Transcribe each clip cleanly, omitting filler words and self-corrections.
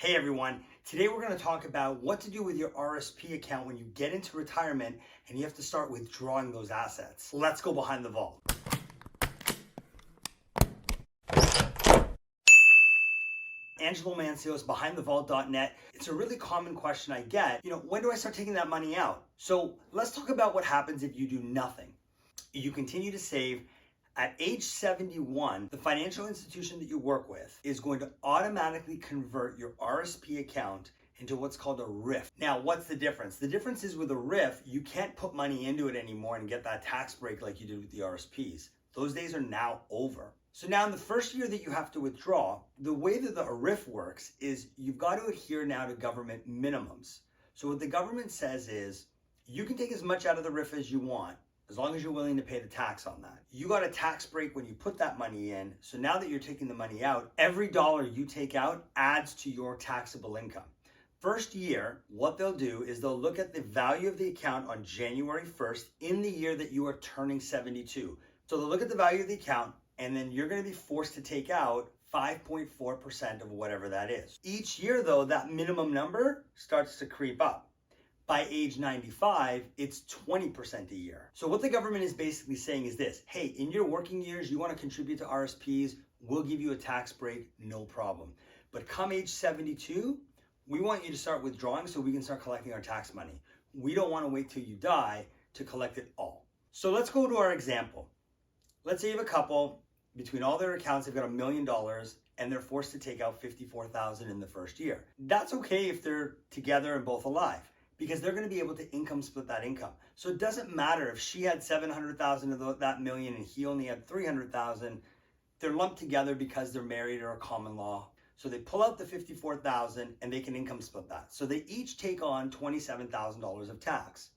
Hey everyone, today we're going to talk about what to do with your RRSP account when you get into retirement and you have to start withdrawing those assets. Let's go behind the vault. Angelo behindthevault.net. It's a really common question I get. When do I start taking that money out? So let's talk about what happens if you do nothing. You continue to save. At age 71, the financial institution that you work with is going to automatically convert your RRSP account into what's called a RRIF. Now, what's the difference? The difference is with a RRIF, you can't put money into it anymore and get that tax break like you did with the RRSPs. Those days are now over. So now in the first year that you have to withdraw, the way that the RRIF works is you've got to adhere now to government minimums. So what the government says is you can take as much out of the RRIF as you want, as long as you're willing to pay the tax on that. You got a tax break when you put that money in. So now that you're taking the money out, every dollar you take out adds to your taxable income. First year, what they'll do is they'll look at the value of the account on January 1st in the year that you are turning 72. So they'll look at the value of the account, and then you're going to be forced to take out 5.4% of whatever that is. Each year though, that minimum number starts to creep up. By age 95, it's 20% a year. So what the government is basically saying is this: hey, in your working years, you want to contribute to RRSPs, we'll give you a tax break, no problem. But come age 72, we want you to start withdrawing so we can start collecting our tax money. We don't want to wait till you die to collect it all. So let's go to our example. Let's say you have a couple, between all their accounts, they've got $1 million and they're forced to take out $54,000 in the first year. That's okay if they're together and both alive, because they're going to be able to income split that income. So it doesn't matter if she had 700,000 of that million and he only had 300,000. They're lumped together because they're married or a common law. So they pull out the 54,000 and they can income split that. So they each take on $27,000 of tax.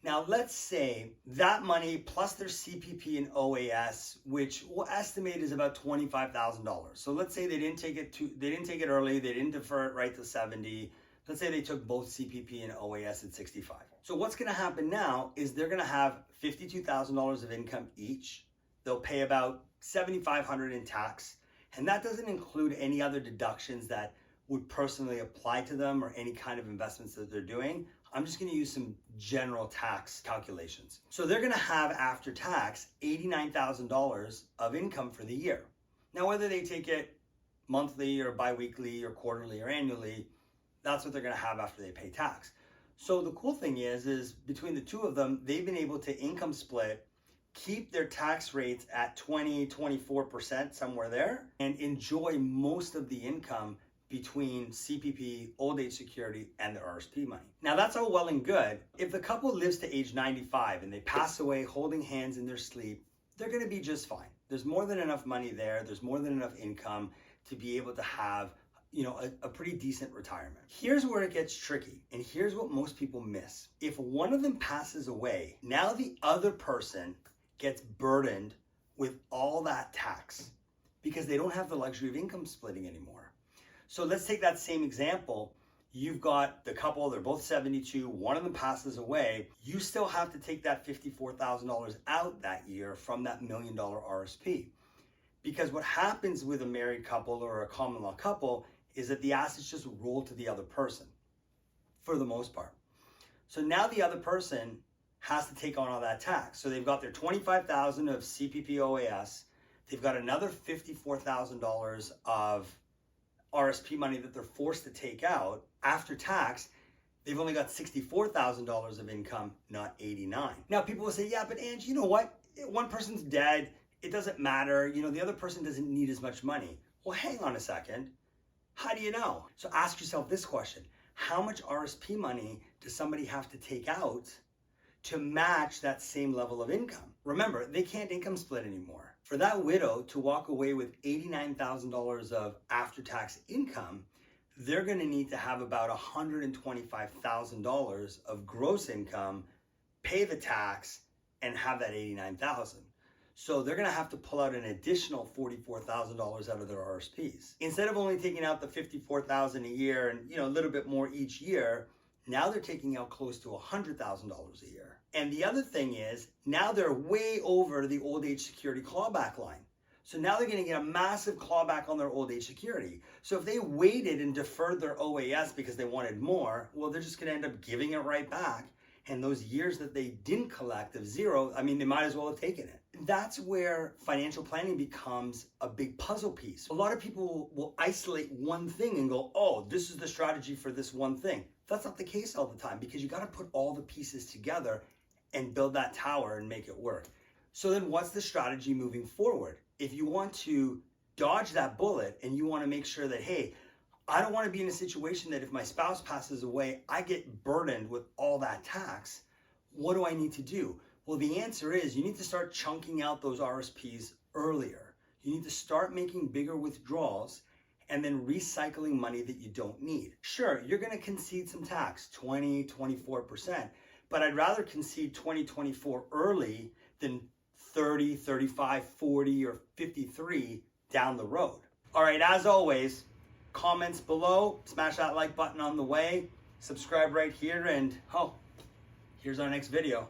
Now let's say that money plus their CPP and OAS, which we'll estimate is about $25,000. So let's say they didn't take it early, they didn't defer it right to 70. Let's say they took both CPP and OAS at 65. So what's going to happen now is they're going to have $52,000 of income each. They'll pay about $7,500 in tax, and that doesn't include any other deductions that would personally apply to them or any kind of investments that they're doing. I'm just going to use some general tax calculations. So they're going to have after tax $89,000 of income for the year. Now, whether they take it monthly or biweekly or quarterly or annually, that's what they're going to have after they pay tax. So the cool thing is between the two of them, they've been able to income split, keep their tax rates at 24%, somewhere there, and enjoy most of the income between CPP, old age security, and their RRSP money. Now that's all well and good. If the couple lives to age 95 and they pass away holding hands in their sleep, they're going to be just fine. There's more than enough money there. There's more than enough income to be able to have a pretty decent retirement. Here's where it gets tricky, and here's what most people miss. If one of them passes away, now the other person gets burdened with all that tax because they don't have the luxury of income splitting anymore. So let's take that same example. You've got the couple, they're both 72, one of them passes away. You still have to take that $54,000 out that year from that $1 million RRSP. Because what happens with a married couple or a common law couple is that the assets just roll to the other person for the most part. So now the other person has to take on all that tax. So they've got their $25,000 of CPP OAS. They've got another $54,000 of RRSP money that they're forced to take out. After tax, they've only got $64,000 of income, not 89. Now people will say, yeah, but Ange, you know what? One person's dead. It doesn't matter. The other person doesn't need as much money. Well, hang on a second. How do you know? So ask yourself this question: how much RRSP money does somebody have to take out to match that same level of income? Remember, they can't income split anymore. For that widow to walk away with $89,000 of after-tax income, they're going to need to have about $125,000 of gross income, pay the tax, and have that $89,000. So they're going to have to pull out an additional $44,000 out of their RRSPs. Instead of only taking out the $54,000 a year and a little bit more each year, now they're taking out close to $100,000 a year. And the other thing is, now they're way over the old age security clawback line. So now they're going to get a massive clawback on their old age security. So if they waited and deferred their OAS because they wanted more, well, they're just going to end up giving it right back. And those years that they didn't collect of zero, I mean, they might as well have taken it. That's where financial planning becomes a big puzzle piece. A lot of people will isolate one thing and go, oh, this is the strategy for this one thing. That's not the case all the time, because you got to put all the pieces together and build that tower and make it work. So then what's the strategy moving forward? If you want to dodge that bullet and you want to make sure that, hey, I don't want to be in a situation that if my spouse passes away, I get burdened with all that tax. What do I need to do? Well, the answer is you need to start chunking out those RSPs earlier. You need to start making bigger withdrawals and then recycling money that you don't need. Sure, you're going to concede some tax, 20, 24%, but I'd rather concede 20, 24 early than 30, 35, 40, or 53 down the road. All right, as always, comments below, smash that like button on the way, subscribe right here, and here's our next video.